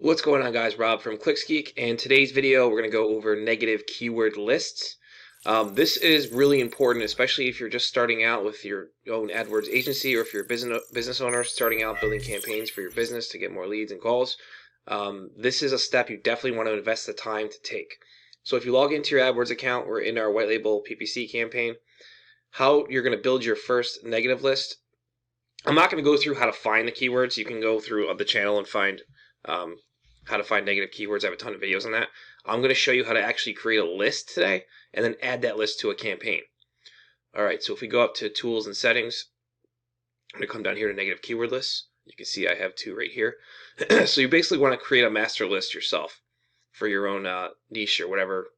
What's going on, guys? Rob from ClicksGeek, and today's video we're going to go over negative keyword lists. This is really important, especially if you're just starting out with your own AdWords agency, or if you're a business owner starting out building campaigns for your business to get more leads and calls. This is a step you definitely want to invest the time to take. So if you log into your AdWords account, we're in our white label PPC campaign. How you're going to build your first negative list. I'm not going to go through how to find the keywords. You can go through the channel and find how to find negative keywords. I have a ton of videos on that. I'm going to show you how to actually create a list today and then add that list to a campaign. Alright, so if we go up to Tools and Settings, I'm going to come down here to Negative Keyword Lists. You can see I have two right here. So you basically want to create a master list yourself for your own niche or whatever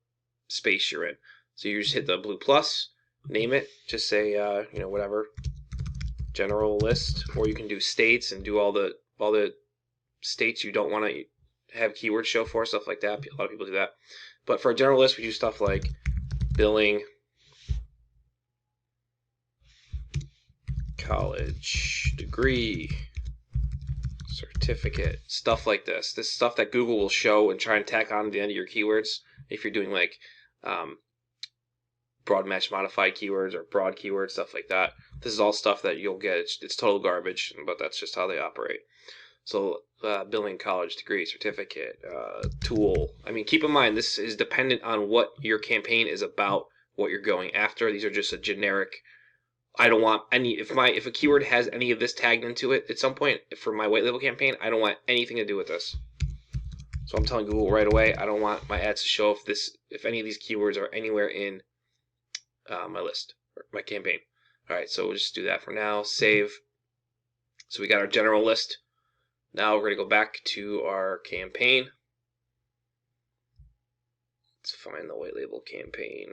space you're in. So you just hit the blue plus, name it, just say whatever, general list, or you can do states and do all the states you don't want to have keywords show for, stuff like that. A lot of people do that. But for a general list, we do stuff like billing, college degree, certificate, stuff like this. This stuff that Google will show and try and tack on to the end of your keywords if you're doing like broad match modified keywords or broad keywords, stuff like that. This is all stuff that you'll get. It's total garbage, but that's just how they operate. So billing, college degree, certificate, tool. I mean, keep in mind, this is dependent on what your campaign is about, what you're going after. These are just a generic. I don't want any, if a keyword has any of this tagged into it at some point for my white label campaign, I don't want anything to do with this. So I'm telling Google right away, I don't want my ads to show if any of these keywords are anywhere in my list or my campaign. All right, so we'll just do that for now. Save. So we got our general list. Now we're going to go back to our campaign. Let's find the white label campaign.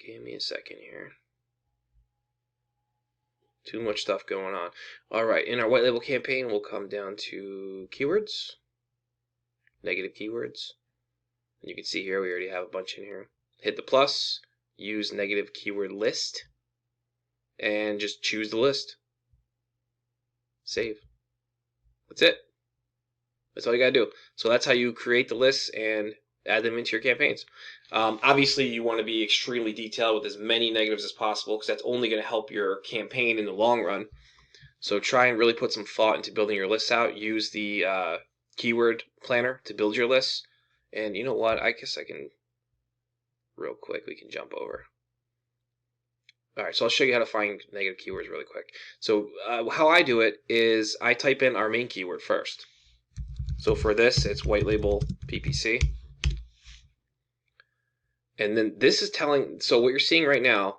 Give me a second here. Too much stuff going on. Alright, in our white label campaign, we'll come down to keywords, negative keywords. And you can see here we already have a bunch in here. Hit the plus, use negative keyword list, and just choose the list. Save. That's it. That's all you gotta do. So that's how you create the lists and add them into your campaigns. Obviously, you want to be extremely detailed with as many negatives as possible, because that's only going to help your campaign in the long run. So try and really put some thought into building your lists out. Use the keyword planner to build your lists. And you know what? I guess I can, real quick, we can jump over. Alright, so I'll show you how to find negative keywords really quick. So how I do it is I type in our main keyword first. So for this, it's white label PPC. And then this is telling, so what you're seeing right now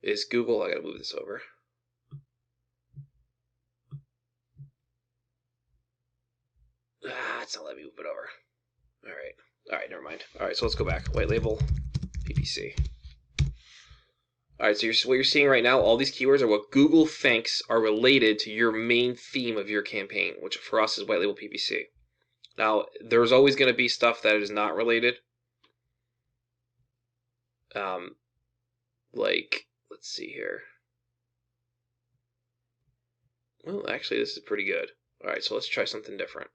is Google, I gotta move this over. It's not letting me move it over. Alright, never mind. Alright, so let's go back. White label PPC. Alright, so what you're seeing right now, all these keywords are what Google thinks are related to your main theme of your campaign, which for us is white label PPC. Now, there's always going to be stuff that is not related. Like, let's see here. Well, actually, this is pretty good. Alright, so let's try something different.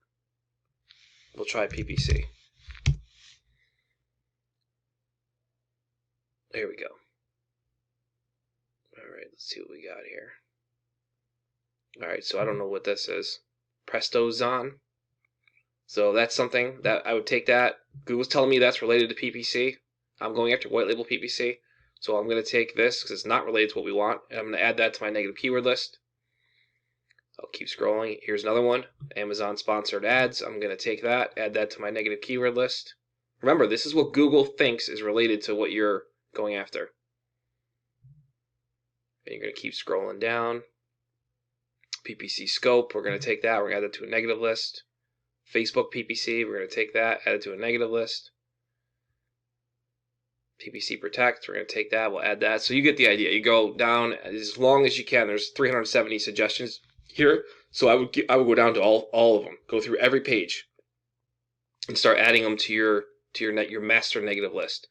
We'll try PPC. There we go. Alright, let's see what we got here. Alright, so I don't know what this is. PrestoZon. So that's something that I would take that. Google's telling me that's related to PPC. I'm going after white label PPC. So I'm going to take this because it's not related to what we want. And I'm going to add that to my negative keyword list. I'll keep scrolling. Here's another one. Amazon sponsored ads. I'm going to take that, add that to my negative keyword list. Remember, this is what Google thinks is related to what you're going after. And you're going to keep scrolling down. PPC scope, we're going to take that. We're going to add that to a negative list. Facebook PPC, we're going to take that, add it to a negative list. PPC protect, we're going to take that, we'll add that. So you get the idea. You go down as long as you can. There's 370 suggestions here. So I would go down to all of them. Go through every page and start adding them to your master negative list.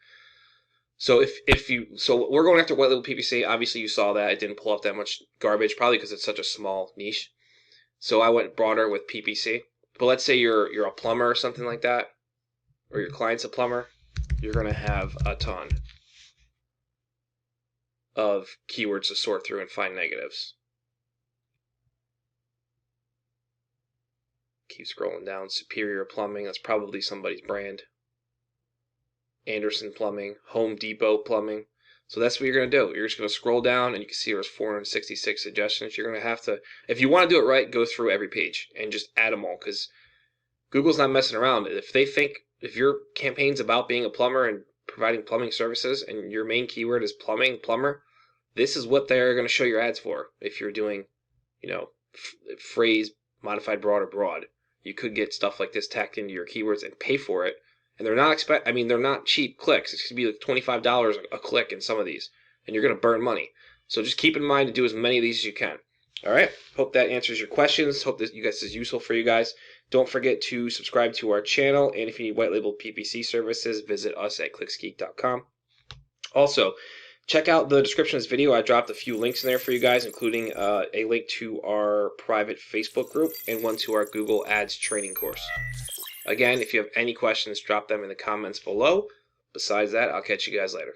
So we're going after white label PPC. Obviously, you saw that it didn't pull up that much garbage, probably because it's such a small niche. So I went broader with PPC. But let's say you're a plumber or something like that, or your client's a plumber, you're going to have a ton of keywords to sort through and find negatives. Keep scrolling down. Superior Plumbing, that's probably somebody's brand. Anderson Plumbing, Home Depot Plumbing. So that's what you're going to do. You're just going to scroll down, and you can see there's 466 suggestions. You're going to have to, if you want to do it right, go through every page and just add them all, because Google's not messing around. If your campaign's about being a plumber and providing plumbing services, and your main keyword is plumbing, plumber, this is what they're going to show your ads for. If you're doing, phrase modified broad or broad, you could get stuff like this tacked into your keywords and pay for it. And they're not cheap clicks. It's going to be like $25 a click in some of these, and you're going to burn money. So just keep in mind to do as many of these as you can. All right. Hope that answers your questions. Hope that this is useful for you guys. Don't forget to subscribe to our channel, and if you need white label PPC services, visit us at clicksgeek.com. Also, check out the description of this video. I dropped a few links in there for you guys, including a link to our private Facebook group and one to our Google Ads training course. Again, if you have any questions, drop them in the comments below. Besides that, I'll catch you guys later.